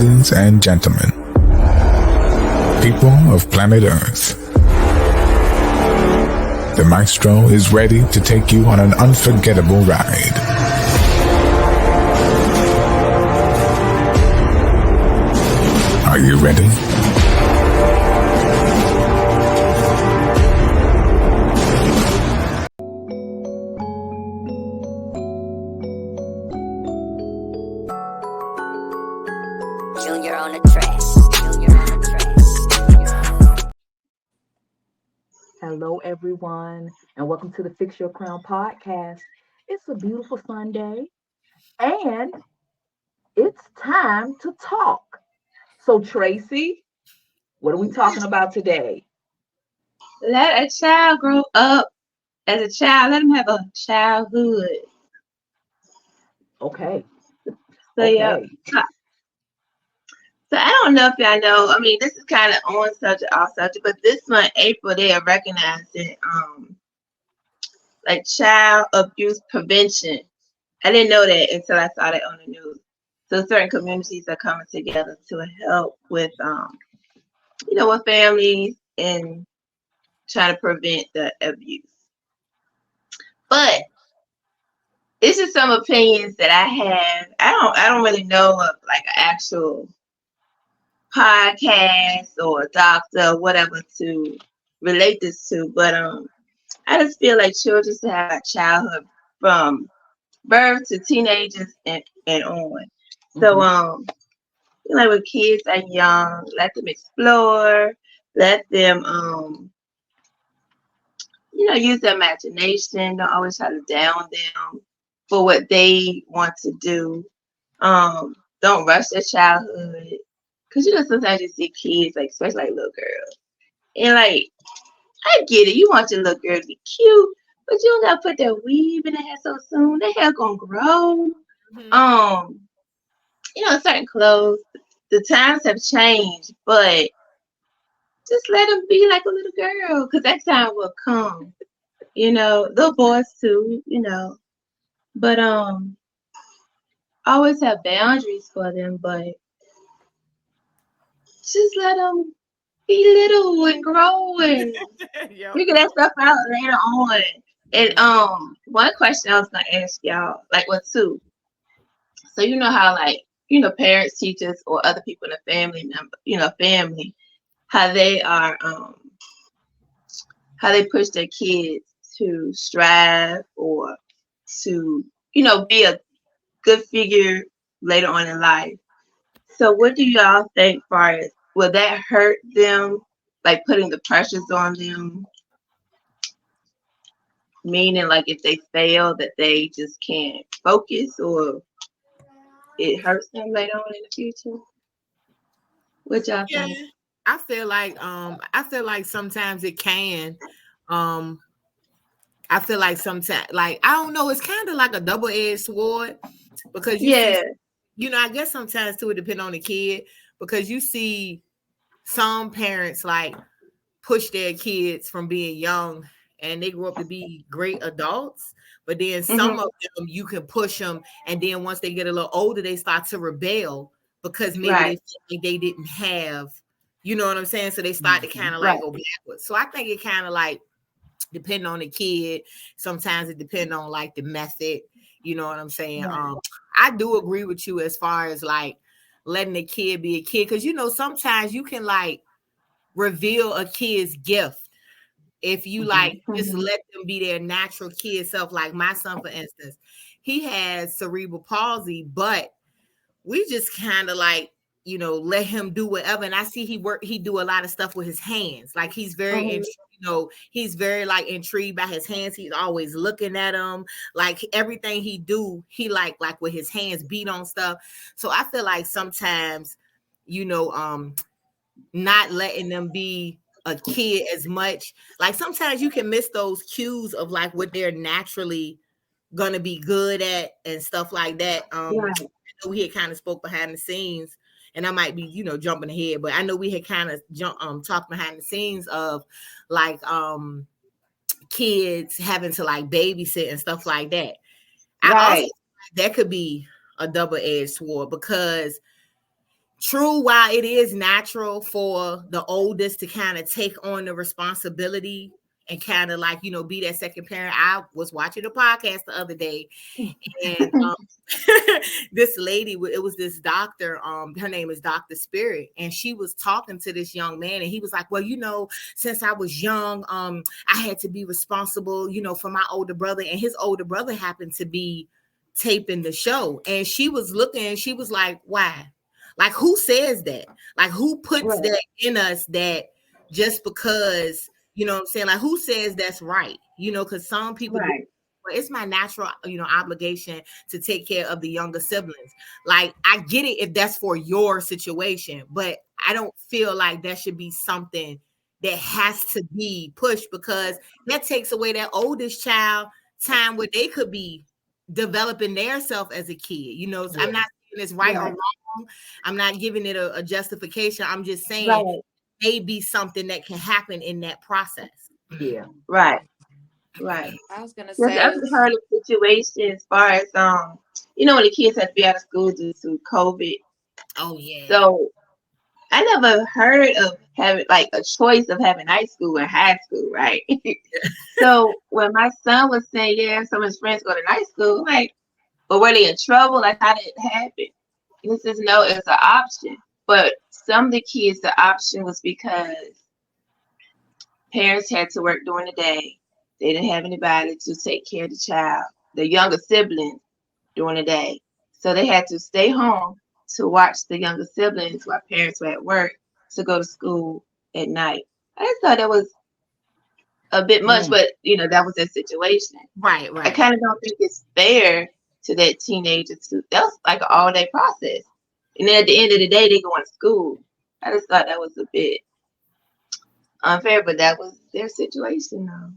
Ladies and gentlemen, people of planet Earth, the maestro is ready to take you on an unforgettable ride. Are you ready? Junior on the track. Junior on the track. Hello, everyone, and welcome to the Fix Your Crown podcast. It's a beautiful Sunday, and it's time to talk. So, Tracy, what are we talking about today? Let a child grow up as a child. Let them have a childhood. Okay. So yeah. So I don't know if y'all know. I mean, this is kind of on subject, off subject, but this month, April, they are recognizing like child abuse prevention. I didn't know that until I saw that on the news. So certain communities are coming together to help with with families and trying to prevent the abuse. But it's just some opinions that I have. I don't really know of like an actual podcast or a doctor or whatever to relate this to, but I just feel like children should have a childhood from birth to teenagers and on. So like when kids are young, let them explore, let them use their imagination. Don't always try to down them for what they want to do. Don't rush their childhood. Because sometimes you see kids, like especially like little girls. And like, I get it, you want your little girl to be cute, but you don't gotta put that weave in the hair so soon. That hair gonna grow. Certain clothes, the times have changed, but just let them be like a little girl, because that time will come. Little boys too, But always have boundaries for them, but just let them be little and grow and figure that stuff out later on. And one question I was gonna ask y'all, two. So how parents, teachers, or other people in the family, how they are how they push their kids to strive or to be a good figure later on in life. So what do y'all think far as will that hurt them, like putting the pressures on them? Meaning like if they fail that they just can't focus, or it hurts them later on in the future? What y'all think? I feel like sometimes it can. I feel like sometimes, like, I don't know, it's kind of like a double-edged sword, because I guess sometimes too it depends on the kid, because you see some parents like push their kids from being young and they grow up to be great adults, but then some of them you can push them, and then once they get a little older they start to rebel because maybe they didn't have, you know what I'm saying? So they start to kind of like go backwards. So I think it kind of like depending on the kid. Sometimes it depends on like the method, you know what I'm saying? I do agree with you as far as like letting the kid be a kid, because sometimes you can like reveal a kid's gift if you like just let them be their natural kid self. Like my son, for instance, he has cerebral palsy, but we just kind of like let him do whatever. And I see he do a lot of stuff with his hands. Like he's very he's very like intrigued by his hands. He's always looking at them. Like everything he do, he like with his hands beat on stuff. So I feel like sometimes not letting them be a kid as much. Like sometimes you can miss those cues of like what they're naturally gonna be good at and stuff like that. We had kind of spoke behind the scenes, and I might be, jumping ahead, but I know we had kind of talked behind the scenes of like kids having to like babysit and stuff like that. I also that could be a double-edged sword, because true, while it is natural for the oldest to kind of take on the responsibility and kind of like, be that second parent. I was watching a podcast the other day, and this lady, it was this doctor, her name is Dr. Spirit, and she was talking to this young man, and he was like, well, since I was young, I had to be responsible, for my older brother, and his older brother happened to be taping the show. And she was looking, and she was like, why? Like, who says that? Like, who puts that in us, that just because, you know what I'm saying? Like, who says that's right? Because some people, it's my natural, obligation to take care of the younger siblings. Like, I get it if that's for your situation, but I don't feel like that should be something that has to be pushed, because that takes away that oldest child time where they could be developing their self as a kid. So I'm not saying it's right or wrong. I'm not giving it a justification. I'm just saying it may be something that can happen in that process. Yeah. Right. I was gonna say, Yes, I've heard of situations as far as when the kids have to be out of school due to COVID. Oh yeah. So I never heard of having like a choice of having high school and high school, right? So when my son was saying, some of his friends go to night school, like, but were they in trouble? Like, how did it happen? And he says, no, it's an option. But some of the kids, the option was because parents had to work during the day. They didn't have anybody to take care of the child, the younger siblings, during the day. So they had to stay home to watch the younger siblings while parents were at work to go to school at night. I just thought that was a bit much, but that was their situation. Right. I kind of don't think it's fair to that teenager that was like an all-day process. And then at the end of the day, they go to school. I just thought that was a bit unfair, but that was their situation though.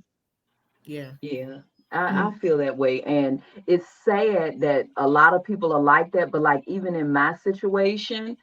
Yeah. I feel that way. And it's sad that a lot of people are like that. But like, even in my situation,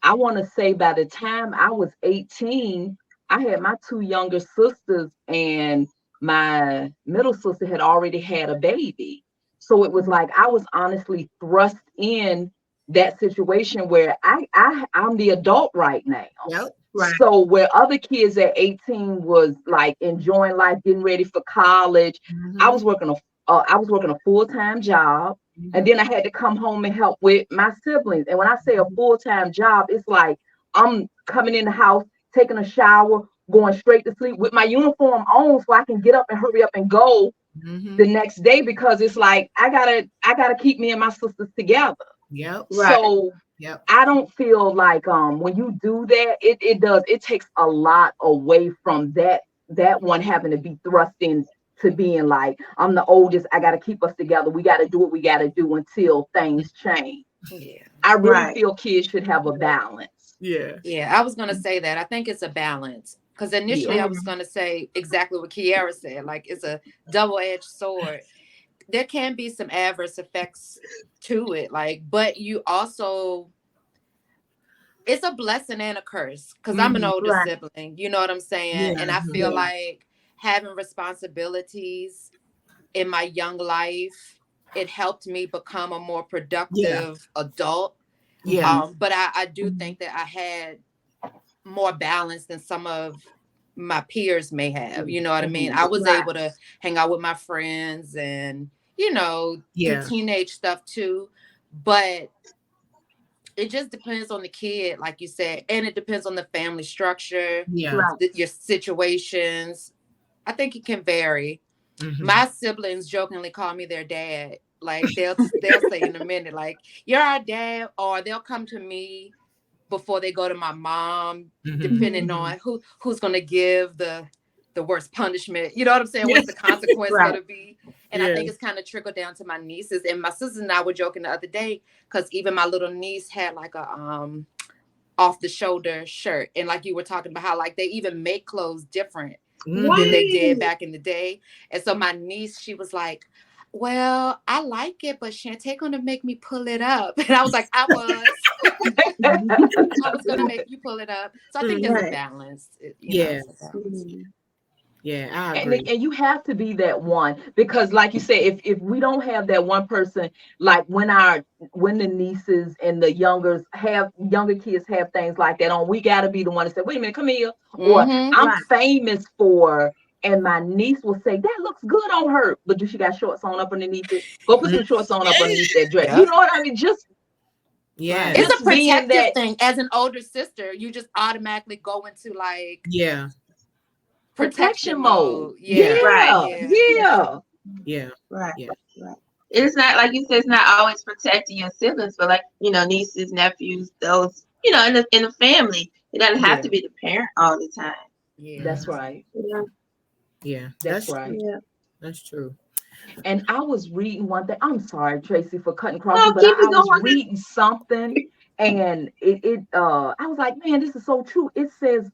I want to say by the time I was 18, I had my two younger sisters, and my middle sister had already had a baby. So it was like I was honestly thrust in that situation where I'm the adult right now. Yep. Right. So where other kids at 18 was like enjoying life, getting ready for college, I was working a full-time job, and then I had to come home and help with my siblings. And when I say a full-time job, it's like I'm coming in the house, taking a shower, going straight to sleep with my uniform on, so I can get up and hurry up and go the next day, because it's like I gotta keep me and my sisters together. Yep. So I don't feel like when you do that, it takes a lot away from that one having to be thrust in to being like, I'm the oldest, I got to keep us together, we got to do what we got to do until things change. I really feel kids should have a balance. I was gonna say that I think it's a balance, because initially I was gonna say exactly what Kiara said, like it's a double-edged sword. There can be some adverse effects to it, like, but you also, it's a blessing and a curse, because I'm an older sibling, you know what I'm saying? And I feel like having responsibilities in my young life, it helped me become a more productive adult. But I do think that I had more balance than some of my peers may have, you know what I mean? I was able to hang out with my friends and, do teenage stuff too, but it just depends on the kid, like you said, and it depends on the family structure, your situations. I think it can vary. My siblings jokingly call me their dad. Like they'll say in a minute, like, you're our dad, or they'll come to me before they go to my mom, depending on who's gonna give the worst punishment. You know what I'm saying? What's the consequence gonna be? And I think it's kind of trickled down to my nieces. And my sisters and I were joking the other day, because even my little niece had like a off the shoulder shirt. And like you were talking about how like they even make clothes different than they did back in the day. And so my niece, she was like, well, I like it, but Shantae gonna make me pull it up. And I was like, I was gonna make you pull it up. So I think there's a balance. Yeah, I And, agree. and you have to be that one, because like you said, if we don't have that one person, like when the nieces and the younger kids have things like that on, we got to be the one to say, wait a minute, come here. Or Mm-hmm. I'm Right. famous for, and my niece will say, that looks good on her, but do she got shorts on up underneath it? Go put some shorts on up underneath that dress. You Yep. know what I mean? Just Yeah. It's a being protective that thing. As an older sister, you just automatically go into like Yeah. protection protection mode. mode. Yeah. Right. Yeah. Yeah. Yeah. Right. Yeah. Right. It's not like you said. It's not always protecting your siblings, but like nieces, nephews, those in the family. It doesn't have Yeah. to be the parent all the time. Yeah. That's right. Yeah. Yeah. That's That's right. true. Yeah. That's true. And I was reading one thing. I'm sorry, Tracy, for cutting across you, No, but keep I it was going. reading something, and I was like, man, this is so true. It says,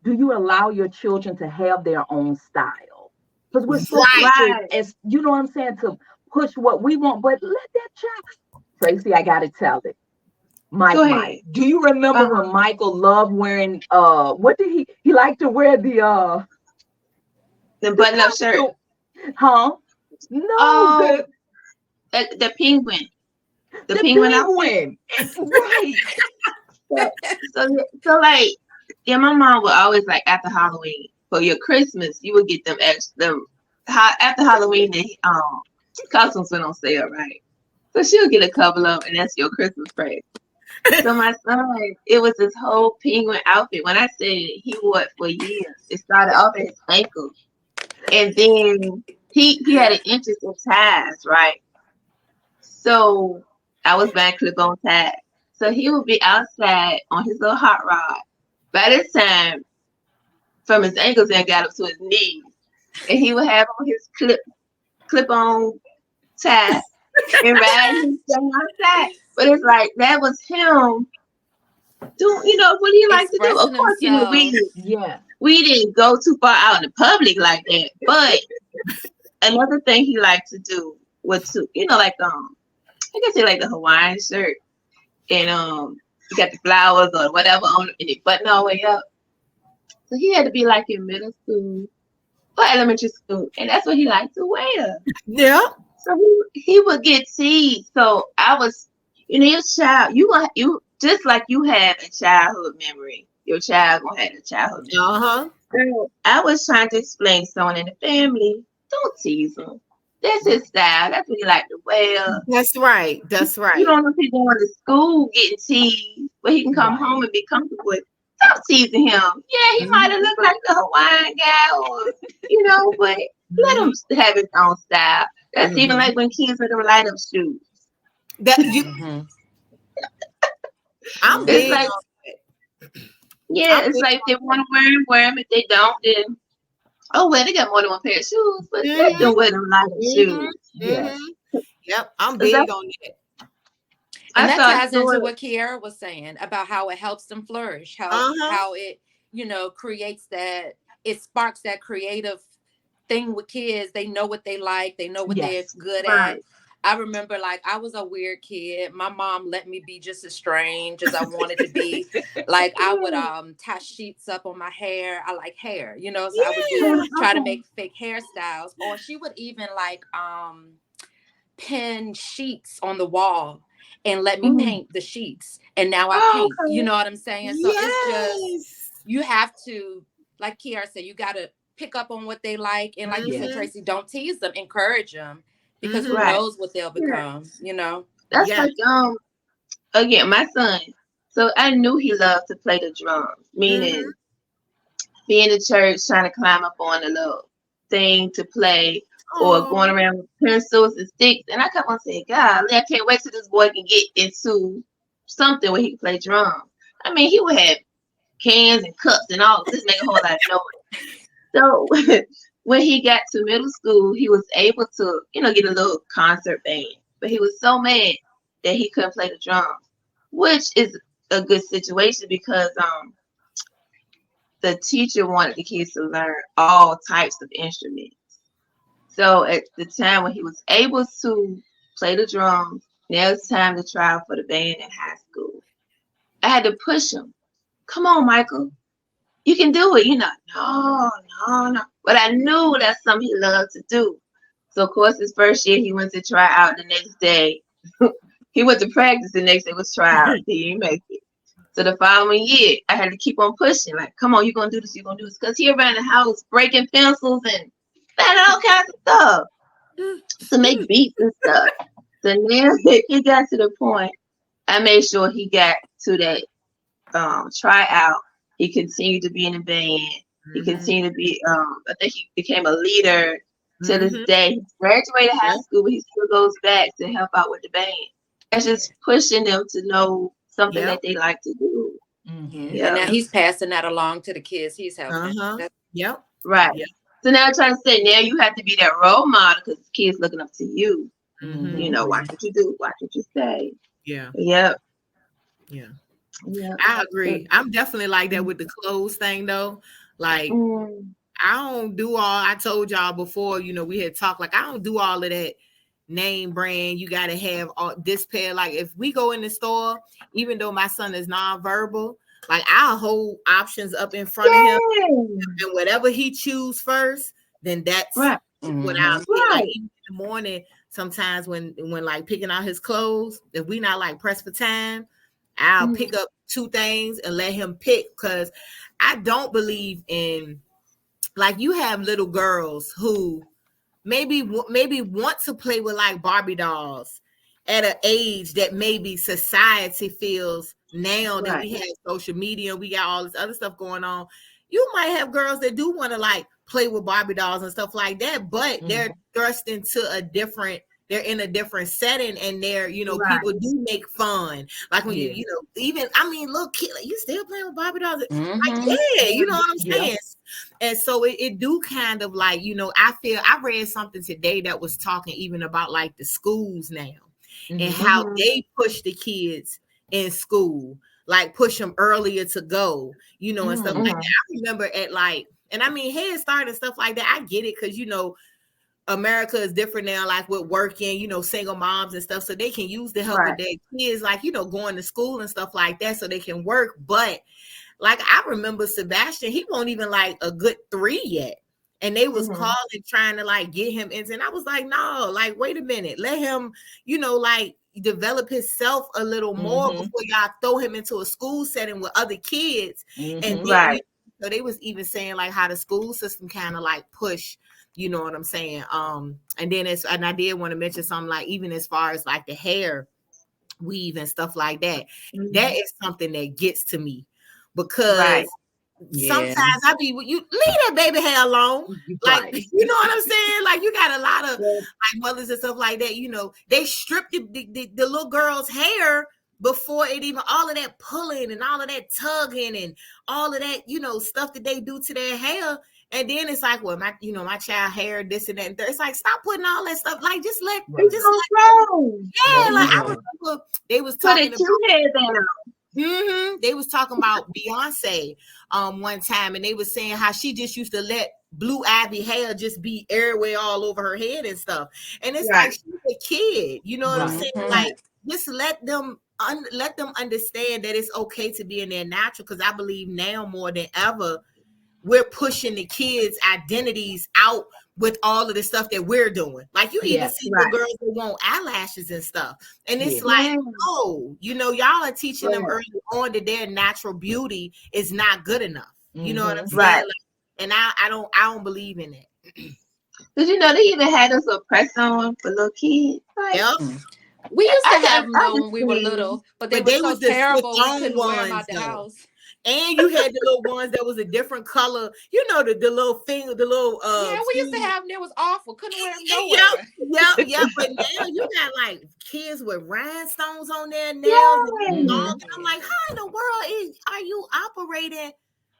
do you allow your children to have their own style? Because we're so Right. quick, Right. as you know what I'm saying, to push what we want, but let that child. Tracy, I gotta tell it. Go ahead. Mike, do you remember Uh-huh. when Michael loved wearing what did he liked to wear The the button-up shirt. costume? Huh? No, Oh, the penguin. The the penguin outfit. penguin. Right. So like, yeah, my mom would always like after Halloween for your Christmas, you would get them after Halloween the costumes went on sale, right? So she'll get a couple of them, and that's your Christmas present. So my son, it was this whole penguin outfit. When I say he wore it for years, it started off at his ankles, and then he had an interest in ties, right? So I was buying clip-on ties. So he would be outside on his little hot rod. By this time, from his ankles and got up to his knees, and he would have on his clip-on tie and ride himself outside. But it's like that was him doing, what do you like to do? Of Expressing course, himself. Yeah. we didn't go too far out in the public like that. But another thing he liked to do was to, like I guess he like the Hawaiian shirt, and you got the flowers or whatever on it, and it button all the way up. So he had to be like in middle school or elementary school, and that's what he liked to wear. Yeah. So he would get teased. So I was, your child, you just like you have a childhood memory. Your child gonna have a childhood memory. Uh-huh. So I was trying to explain to someone in the family, don't tease him. That's his style. That's what he like to wear. That's right. That's You right. don't know if he's going to school getting teased, but he can come Right. home and be comfortable with. Stop teasing him. Yeah, he might have looked like the Hawaiian guy, or but let him have his own style. That's even like when kids wear them light up shoes. That you Mhm. I'm It's big like, on yeah, I'm it's big like if they want to wear them. If they don't, then they got more than one pair of shoes, but let them wear them light up shoes. Yes. Yep, I'm Is big that- on that. And I that thought ties so. into what Kiara was saying about how it helps them flourish, how Uh-huh. it, creates that, it sparks that creative thing with kids. They know what they like, they know what Yes. they're good Right. at. I remember like I was a weird kid. My mom let me be just as strange as I wanted to be. Like I would tie sheets up on my hair. I like hair, so I would try to make fake hairstyles. Or she would even like pin sheets on the wall and let me paint the sheets. And now I paint. Okay. You know what I'm saying? So it's just, Yes. you have to, like Kiara said, you got to pick up on what they like. And like you said, Mhm. Tracy, don't tease them, encourage them, because who Right. knows what they'll become, That's Yeah. like again, my son. So I knew he loved to play the drums, meaning be in the church trying to climb up on a little thing to play, or going around with pencils and sticks. And I kept on saying, God, I can't wait till this boy can get into something where he can play drums. I mean, he would have cans and cups and all. This make a whole lot of noise. So when he got to middle school, he was able to, get a little concert band. But he was so mad that he couldn't play the drums, which is a good situation because the teacher wanted the kids to learn all types of instruments. So at the time when he was able to play the drums, now it's time to try out for the band in high school. I had to push him. Come on, Michael. You can do it. No. But I knew that's something he loved to do. So of course his first year he went to try out. The next day he went to practice. The next day was try out. He didn't make it. So the following year I had to keep on pushing. Like, come on, you're gonna do this. You're gonna do this. Because he around the house breaking pencils and all kinds of stuff to make beats and stuff. So now he got to the point. I made sure he got to that tryout. He continued to be in the band. He continued to be. I think he became a leader to this day. He graduated high school, but he still goes back to help out with the band. It's just pushing them to know something that they like to do. And now he's passing that along to the kids he's helping. Right. Yep. So now I'm trying to say, now you have to be that role model because the kids looking up to you. You know, watch what you do, watch what you say. Yeah. I agree. I'm definitely like that with the clothes thing though. Like I don't do all, I told y'all before, you know, we had talked, like I don't do all of that name brand. You got to have all this pair. Like if we go in the store, even though my son is nonverbal, like I'll hold options up in front of him, and whatever he choose first, then that's what I'll get. Like even in the morning, sometimes when like picking out his clothes, if we not like pressed for time, I'll pick up 2 things and let him pick, because I don't believe in, like, you have little girls who maybe want to play with like Barbie dolls at an age that maybe society feels now that we have social media, we got all this other stuff going on. You might have girls that do want to like play with Barbie dolls and stuff like that, but they're thrust into they're in a different setting, and they're, you know, people do make fun. Like when you know, even, I mean, little kid, like, you still playing with Barbie dolls? Like, you know what I'm saying? And so it do kind of like, you know, I read something today that was talking even about like the schools now and how they push the kids in school, like push them earlier to go, you know, and stuff like that. I remember at like, and I mean, Head Start and stuff like that, I get it, because, you know, America is different now, like with working, you know, single moms and stuff, so they can use the help of their kids, like, you know, going to school and stuff like that, so they can work. But like I remember Sebastian, he won't even like a good 3 yet, and they was calling trying to like get him into, and I was like, no, like wait a minute, let him, you know, like develop himself a little more before y'all throw him into a school setting with other kids. And then so they was even saying like how the school system kind of like push, you know what I'm saying? And then and I did want to mention something like even as far as like the hair weave and stuff like that. That is something that gets to me, because sometimes I be, you leave that baby hair alone. Like, you know what I'm saying? Like you got a lot of like mothers and stuff like that, you know, they strip the little girl's hair before it even, all of that pulling and all of that tugging and all of that, you know, stuff that they do to their hair. And then it's like, well, my child hair, this and that. And it's like, stop putting all that stuff. Like, just let, like, I remember they was talking about, they was talking about Beyonce one time, and they was saying how she just used to let Blue Ivy hair just be everywhere all over her head and stuff. And it's like, she's a kid, you know what I'm saying? Like, just let them understand that it's okay to be in their natural, because I believe now more than ever, we're pushing the kids' identities out with all of the stuff that we're doing. Like you even see the girls that want eyelashes and stuff. And it's like, no, you know, y'all are teaching them early on that their natural beauty is not good enough. You know what I'm saying? Like, and I don't believe in it. Did you know they even had us a press on for little kids? Like, we used to have them when we were little, but they were so terrible we couldn't wear them out the house. And you had the little ones that was a different color, you know, the little thing, the little we used to have them. It was awful. Couldn't wear them nowhere. Yep. But now you got like kids with rhinestones on their nails. And I'm like, how in the world are you operating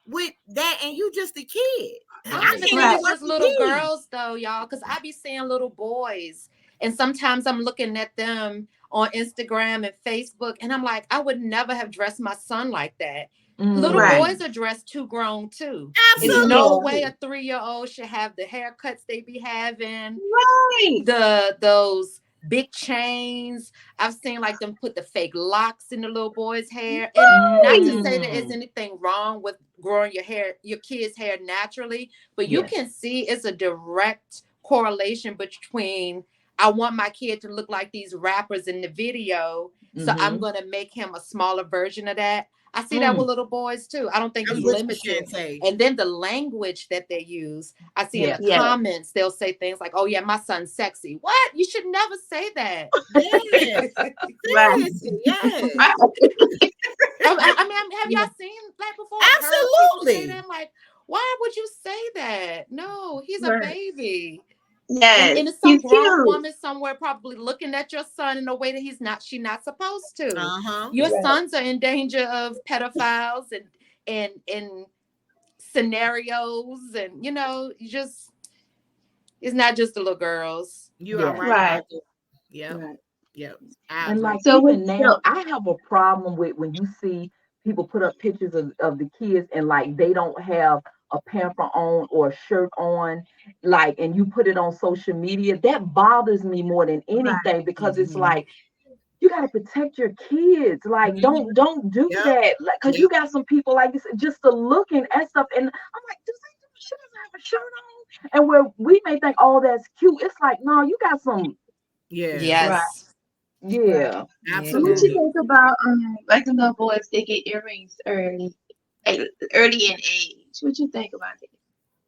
with that? And you just a kid. I think it's just little girls though, y'all, because I be seeing little boys, and sometimes I'm looking at them on Instagram and Facebook, and I'm like, I would never have dressed my son like that. Little boys are dressed too grown too. Absolutely. There's no way a 3-year-old should have the haircuts they be having. Those big chains. I've seen like them put the fake locks in the little boy's hair. And not to say there is anything wrong with growing your kid's hair naturally, but you Yes. can see it's a direct correlation between I want my kid to look like these rappers in the video, so I'm Mhm. going to make him a smaller version of that. I see that with little boys too. I don't think I'm it's with you, limited. Shantae. And then the language that they use, I see in the Yes. comments, they'll say things like, "Oh yeah, my son's sexy." What? You should never say that. Yes. Right. Seriously, yes. I mean, have y'all seen that before? Heard people say Absolutely. that? Like, why would you say that? No, he's a Right. baby. Yes. And it's some He's grown cute. woman somewhere probably looking at your son in a way that she's not supposed to. Uh-huh. Your Right. sons are in danger of pedophiles and scenarios, and it's not just the little girls. You Yeah. are right Right. about that. Yep. Right. Yep. I And agree. like So even with now, I have a problem with when you see people put up pictures of the kids and like they don't have a pamper on or a shirt on, like, and you put it on social media. That bothers me more than anything because it's Mhm. like you got to protect your kids. Like, Mhm. don't do Yep. that. Like, because you got some people like this just to looking at stuff, and I'm like, she doesn't have a shirt on, and where we may think, oh, that's cute. It's like, no, you got some, Yeah. Yes. yeah. And what you Absolutely. think about like the little boys they get earrings early in age? What you think about it?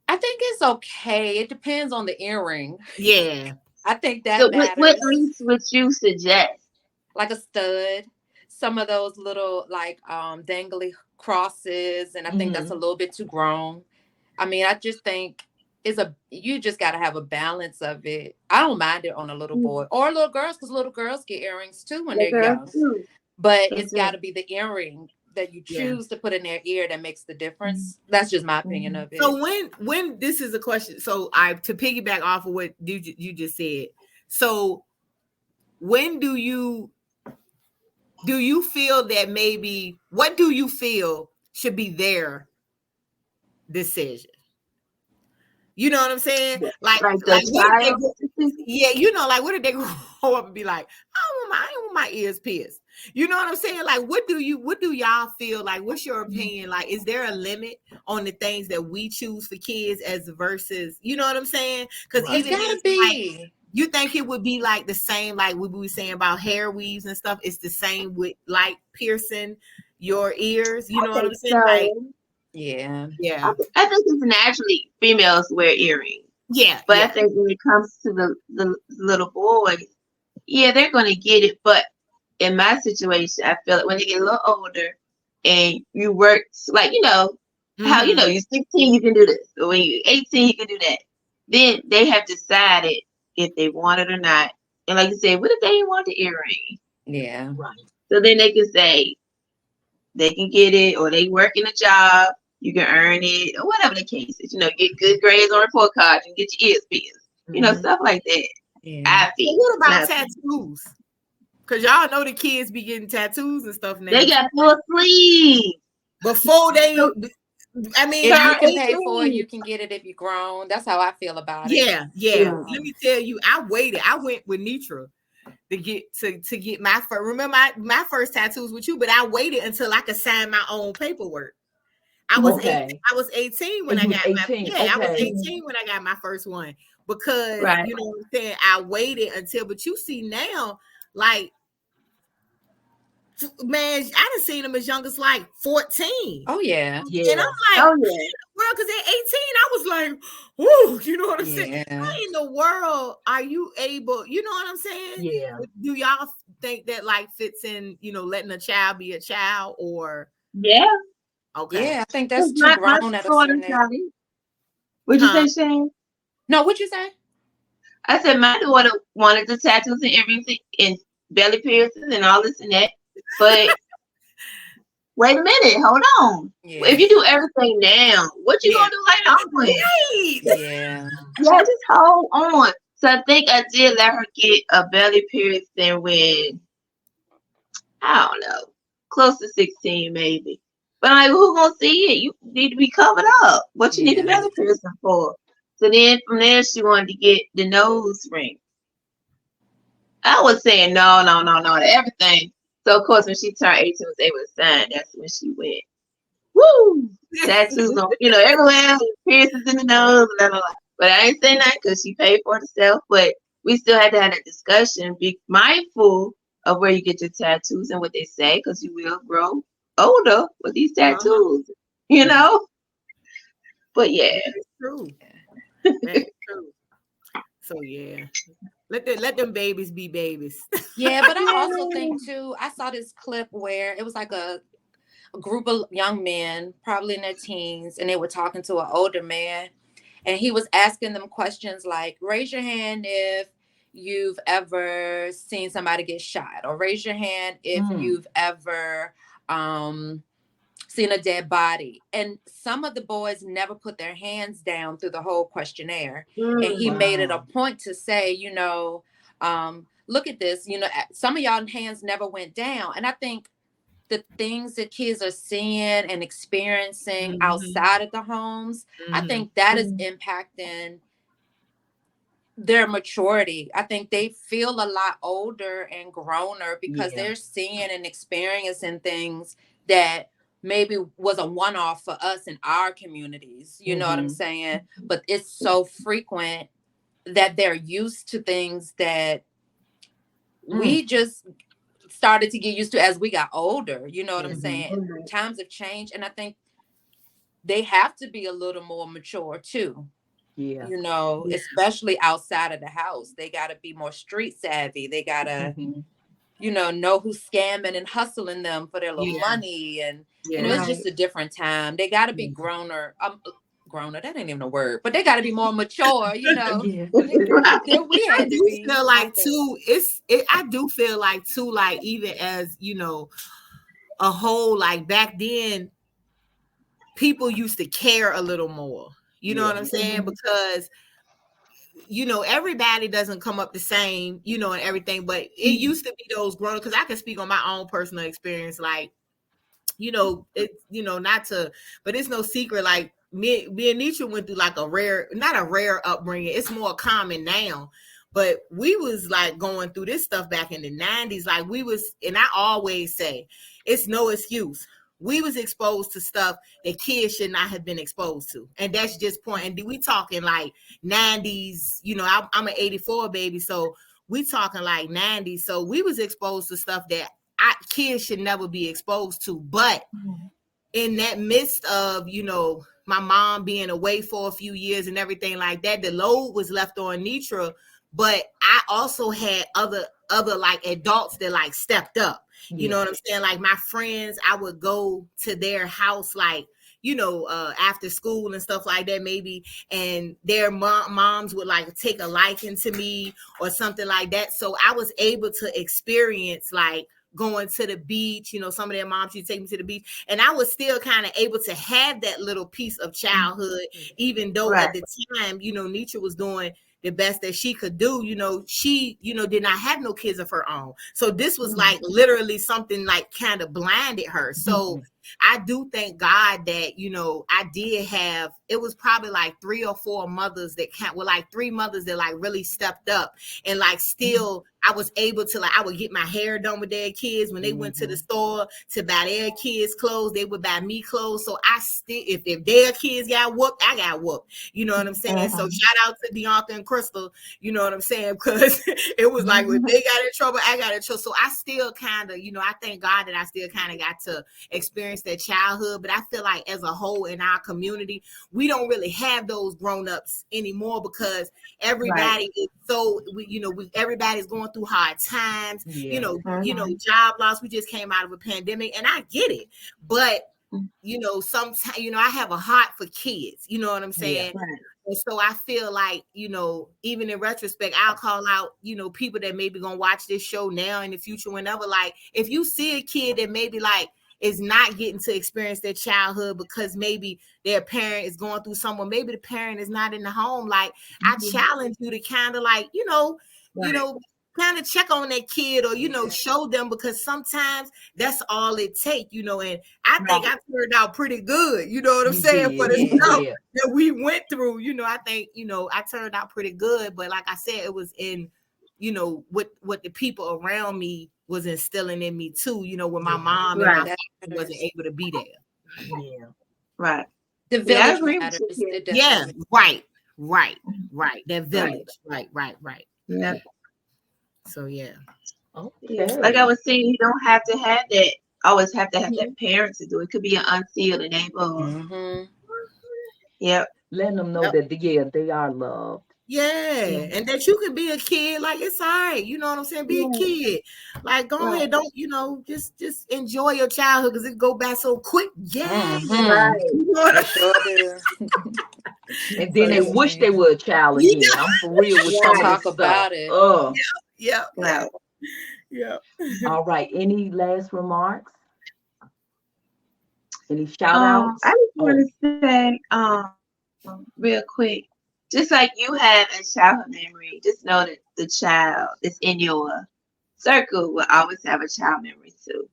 I think it's okay. It depends on the earring. Yeah. I think that So what matters. rings would you suggest? Like a stud, some of those little like dangly crosses, and I think that's a little bit too grown. I mean, I just think you just got to have a balance of it. I don't mind it on a little boy or little girls, because little girls get earrings too when The they're young. girls too. But They it's do. got to be the earring that you Yeah. choose to put in their ear that makes the difference. That's just my opinion of it. So when this is a question, so to piggyback off of what you just said. So when do you feel that maybe what do you feel should be their decision? You know what I'm saying? Like the what if they child. like what if they grow up and be like, I don't want my ears pierced. You know what I'm saying? Like what do y'all feel like? What's your opinion? Like, is there a limit on the things that we choose for kids as versus, you know what I'm saying? Because It's even gotta if, be. like, you think it would be like the same, like we were saying about hair weaves and stuff. It's the same with like piercing your ears. You know what I'm saying? So, Like, Yeah. yeah, I think it's naturally females wear earrings, yeah, but yeah. I think when it comes to the little boys, yeah, they're gonna get it. But in my situation, I feel like when they get a little older and you work like how Mhm. you're 16, you can do this, or when you're 18, you can do that. Then they have decided if they want it or not. And like you said, what if they didn't want the earring? Yeah. Right. So then they can say they can get it, or they work in a job, you can earn it, or whatever the case is. Get good grades on report cards and get your ears pierced. Stuff like that. Yeah. I So feel. what about Now, tattoos? Because y'all know the kids be getting tattoos and stuff now. they got full sleeves. Before they, I mean, If you I- can pay for it, you can get it if you're grown. That's how I feel about it. yeah. Yeah. Let me tell you, I waited. I went with Nitra to get my first. Remember my first tattoos with you, but I waited until I could sign my own paperwork. I was Okay. 18 when And I you got was my 18, I was okay. 18 when I got my first one because Right. you know what I'm saying. I waited until, but you see now, like, man, I done seen them as young as like 14. Oh yeah. Yeah. And I'm like, Oh yeah. well, because at 18, I was like, whoo, you know what I'm saying? Yeah. How in the world are you able, you know what I'm saying? Yeah. Do y'all think that like fits in, letting a child be a child or Yeah. okay? Yeah, I think that's too My grown at a daughter, certain age. Sally. What'd you Huh? say, Shane? No, what'd you say? I said my daughter wanted the tattoos and everything and belly piercings and all this and that. But wait a minute, hold on. Yeah. If you do everything now, what you gonna do later on? Right. Yeah. Yeah, just hold on. So I think I did let her get a belly piercing when, I don't know, close to 16 maybe. But I'm like, who gonna see it? You need to be covered up. What you need a Yeah. belly piercing for? So then from there she wanted to get the nose ring. I was saying no to everything. So of course when she turned 18 was able to sign, that's when she went, woo, tattoos on, everywhere, piercings in the nose, blah, blah, blah. But I ain't saying that because she paid for it herself. But we still had to have that discussion. Be mindful of where you get your tattoos and what they say, because you will grow older with these tattoos, But yeah, That's true. That's true. So yeah, let them babies be babies. Yeah, but I also think too, I saw this clip where it was like a group of young men, probably in their teens, and they were talking to an older man, and he was asking them questions like, raise your hand if you've ever seen somebody get shot, or raise your hand if you've ever seen a dead body. And some of the boys never put their hands down through the whole questionnaire. And he made it a point to say, look at this, some of y'all hands never went down. And I think the things that kids are seeing and experiencing outside of the homes, I think that is impacting their maturity. I think they feel a lot older and growner because they're seeing and experiencing things that maybe was a one-off for us in our communities. You know what I'm saying? But it's so frequent that they're used to things that we just started to get used to as we got older. You know what I'm saying? Times have changed, and I think they have to be a little more mature too. Yeah. Especially outside of the house. They got to be more street savvy. They got to, know who's scamming and hustling them for their little money. And, it's just a different time. They got to be growner. That ain't even a word, but they got to be more mature, than we had to be. Feel like too, I do feel like too, like even as, a whole, like back then, people used to care a little more. You know what I'm saying? Because, everybody doesn't come up the same, and everything, but it used to be those grown, because I can speak on my own personal experience, like, but it's no secret, like me and Nisha went through like not a rare upbringing. It's more common now, but we was like going through this stuff back in the 90s. Like and I always say, it's no excuse. We was exposed to stuff that kids should not have been exposed to. And that's just point. And we talking like 90s, I'm an 84 baby. So we talking like 90s. So we was exposed to stuff that kids should never be exposed to. But in that midst of, my mom being away for a few years and everything like that, the load was left on Nitra. But I also had other like adults that like stepped up. You know what I'm saying? Like my friends, I would go to their house, like, after school and stuff like that, maybe, and their moms would like take a liking to me or something like that. So I was able to experience like going to the beach, some of their moms used to take me to the beach, and I was still kind of able to have that little piece of childhood, even though at the time, Nitra was doing the best that she could do. She, did not have no kids of her own. So this was like literally something like kind of blinded her. So I do thank God that, I did have, it was probably like 3 or 4 mothers that like 3 mothers that like really stepped up, and like still I was able to, like, I would get my hair done with their kids when they went to the store to buy their kids clothes. They would buy me clothes. So I still, if their kids got whooped, I got whooped. You know what I'm saying? So shout out to Bianca and Crystal, you know what I'm saying? Because it was like when they got in trouble, I got in trouble. So I still kind of, I thank God that I still kind of got to experience that childhood. But I feel like as a whole in our community, we don't really have those grown-ups anymore, because everybody is so, everybody's going through hard times, job loss. We just came out of a pandemic, and I get it. But, sometimes, I have a heart for kids, you know what I'm saying? Yeah, right. And so I feel like, even in retrospect, I'll call out, people that maybe gonna watch this show now in the future, whenever, like, if you see a kid that maybe like is not getting to experience their childhood because maybe their parent is going through something, maybe the parent is not in the home, like, I challenge you to kind of like, kind of check on that kid, or, show them, because sometimes that's all it takes, and I think I turned out pretty good, you know what I'm saying, for the stuff that we went through, I think, I turned out pretty good. But like I said, it was in, what the people around me was instilling in me too, when my mom and my father wasn't able to be there. Yeah. Right. The Yeah, I village agree with matters. you, It Yeah, definitely. right. That village. Right. Yeah. So yeah. Yeah. Okay. Like I was saying, you don't have to have that. Always have to have that parent to do it. It could be an auntie or the neighbor. Mhm. Yep. Letting them know Yep. that they are loved. Yeah, Yeah. and that you can be a kid, like it's all right. You know what I'm saying? Be a kid. Like go Right. ahead, don't just enjoy your childhood because it go back so quick. Yeah. Mhm. You know what I I'm sure do. And then they wish they Definitely. were a child You again. I'm for real with some of Talk this stuff. about it. Yeah. Right. Yeah. All right. Any last remarks? Any shout outs? I just want to say, real quick, just like you have a childhood memory, just know that the child that's in your circle will always have a child memory too.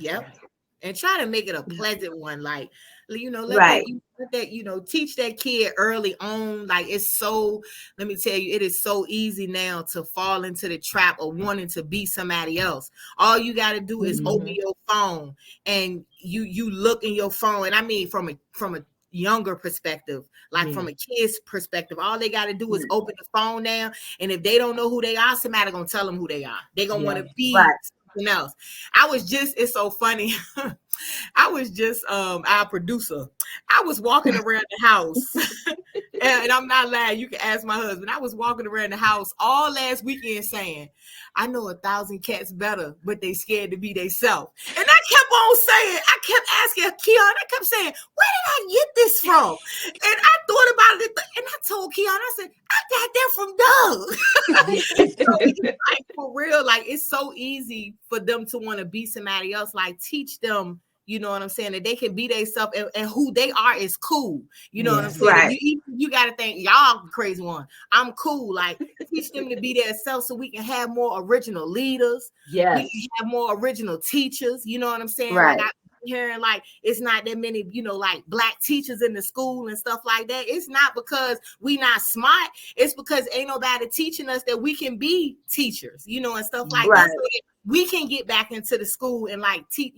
Yep. And try to make it a pleasant one. Like, let Right. that, teach that kid early on. Like, it's so, let me tell you, it is so easy now to fall into the trap of wanting to be somebody else. All you got to do is open your phone and you look in your phone. And I mean, from a younger perspective, like from a kid's perspective, all they got to do is open the phone now. And if they don't know who they are, somebody going to tell them who they are. They're going to want to be something else. It's so funny. I was just our producer. I was walking around the house, and I'm not lying. You can ask my husband. I was walking around the house all last weekend saying, "I know 1,000 cats better, but they scared to be themselves." And I kept on saying, I kept asking Keon. I kept saying, "Where did I get this from?" And I thought about it, and I told Keon, I said, "I got that from Doug." Like for real, like it's so easy for them to want to be somebody else. Like teach them. You know what I'm saying? That they can be themselves and who they are is cool. You know what I'm saying? Right. You got to think, y'all crazy one. I'm cool. Like teach them to be their self so we can have more original leaders. Yes. We can have more original teachers. You know what I'm saying? Right. Like I'm hearing like it's not that many, like black teachers in the school and stuff like that. It's not because we not smart. It's because ain't nobody teaching us that we can be teachers, and stuff like that. So that we can get back into the school and like teach,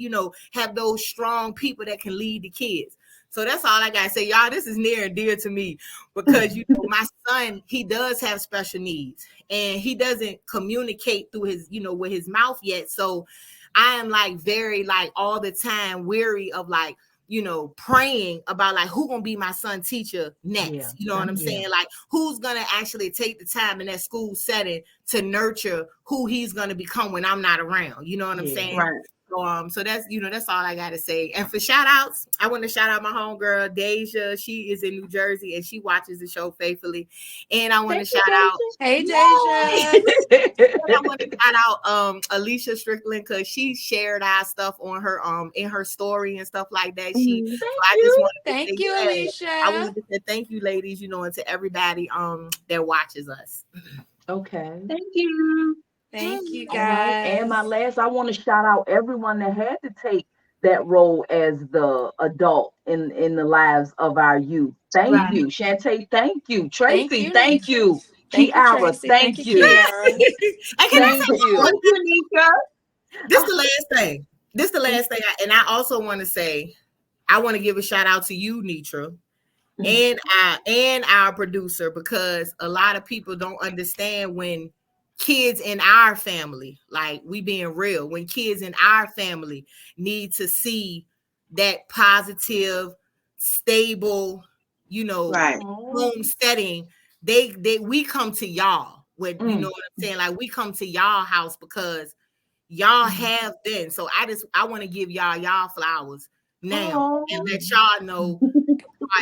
have those strong people that can lead the kids. So that's all I gotta say, y'all. This is near and dear to me because my son, he does have special needs and he doesn't communicate through his, with his mouth yet. So I am like very like all the time weary of like, praying about like who gonna be my son teacher next. You know what I'm saying? Like who's gonna actually take the time in that school setting to nurture who he's gonna become when I'm not around. You know what I'm saying? Right. So that's that's all I gotta say. And for shout outs, I want to shout out my homegirl Deja. She is in New Jersey and she watches the show faithfully. And I want to shout out Hey Deja. I want to shout out Alicia Strickland because she shared our stuff on her in her story and stuff like that. Thank you, Alicia. I wanted to say thank you, ladies, and to everybody that watches us. Okay. Thank you. Thank you, All guys. right. And my last, I want to shout out everyone that had to take that role as the adult in the lives of our youth. Thank you, Shantae. Thank you, Tracy. Thank you, Kiara. Thank you. And can I say you. This is the last thing. This is the last thing. And I also want to say, I want to give a shout out to you, Nitra, and our producer, because a lot of people don't understand when kids in our family, like we being real, when kids in our family need to see that positive, stable, home setting, we come to y'all with, you know what I'm saying? Like we come to y'all house because y'all have been. So I want to give y'all flowers now and let y'all know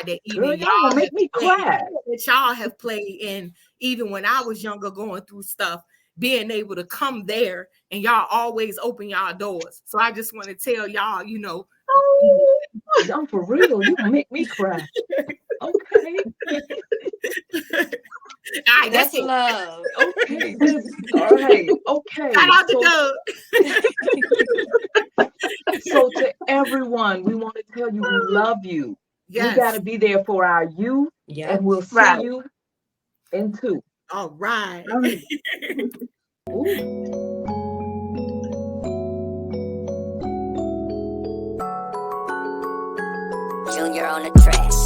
that even y'all make me cry. That y'all have played in, even when I was younger going through stuff, being able to come there and y'all always open y'all doors. So I just want to tell y'all, I'm for real. You make me cry. Okay. All right, that's it. Love. Okay. All right. Okay. Shout out to Doug. So to everyone, we want to tell you we love you. Yes. We got to be there for our youth, and we'll see you in 2. All right. Junior on the track.